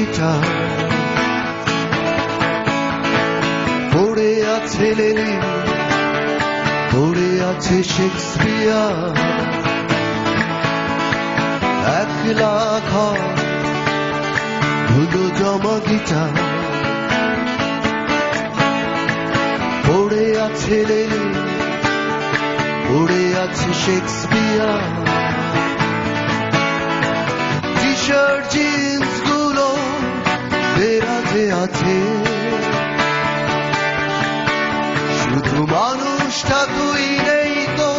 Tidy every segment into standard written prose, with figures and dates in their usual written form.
Guitar, পড়ে আছে Lenin, পড়ে আছে শেক্সপিয়ার, একলা ঘর ধুলো জমা গিটার, পড়ে আছে লেনিন, পড়ে আছে শেক্সপিয়ার, টি-শার্ট জিন্স গুলো দেরাজে আছে, শুধু মানুষটা তুই নেই তো,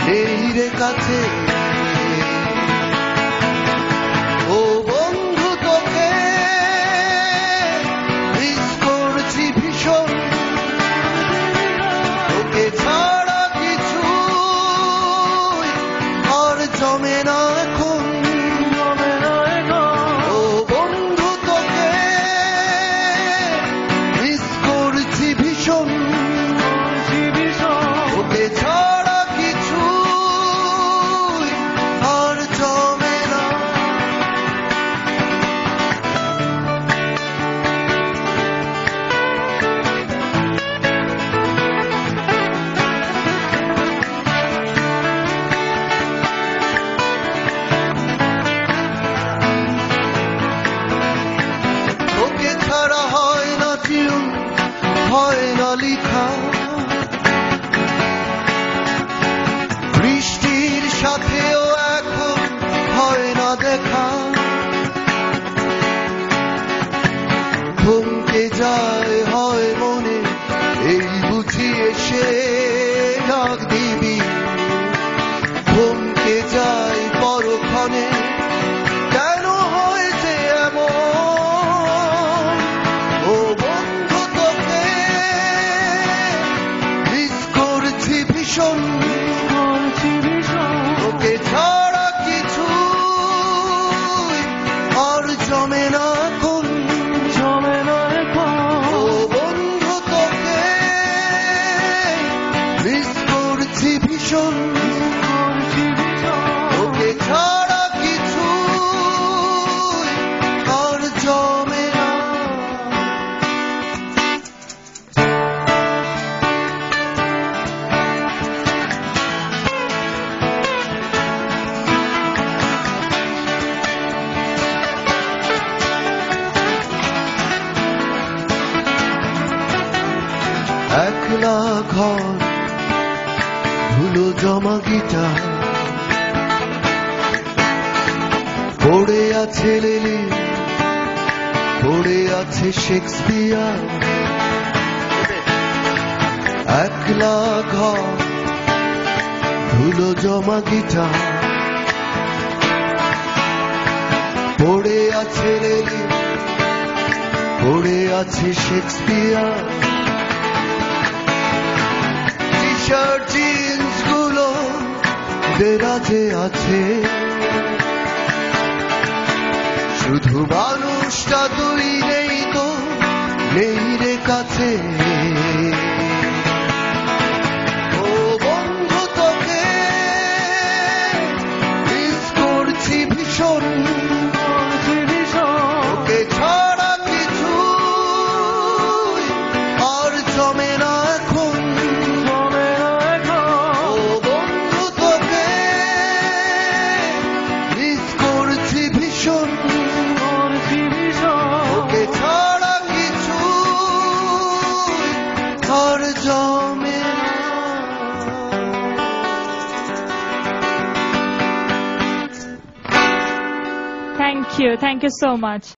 নেই রে কাছে। ও বন্ধু তোকে মিস করছি ভীষণ, তোকে ছাড়া কিছু আর জমে না এখন। ও বন্ধু তোকে মিস করছি ভীষণ, তোকে ছাড়া কিছু আর জমে না। তোকে ছাড়া হয় না টিউন, হয় না লিখা, বৃষ্টির সাথেও এখন হয় না দেখা, থমকে যায় হয় মনে, এই বুঝি এসে ডাক দিবি, থমকে যায় পরক্ষণে, কেন হয়েছে এমন। ও বন্ধু তোকে মিস করছি ভীষণ, তোকে ছাড়া কিছু আর জমে না এখন। ও বন্ধু তোকে মিস করছি ভীষণ, তোকে ছাড়া কিছু আর জমে না। একলা ঘর ধুলো জমা গিটার, পড়ে আছে লেনিন, পড়ে আছে শেক্সপিয়ার, একলা ঘর ধুলো জমা গিটার, পড়ে আছে লেনিন, পড়ে আছে শেক্সপিয়ার, টি-শার্ট জিন্স গুলো দেরাজে আছে, শুধু মানুষটা তুই নেই তো, নেই রে কাছে। ও বন্ধু তোকে মিস করছি ভীষণ, তোকে ছাড়া কিছু আর জমে না এখন। ও বন্ধু তোকে মিস করছি ভীষণ, তোকে ছাড়া কিছু আর জমে না। Thank you so much.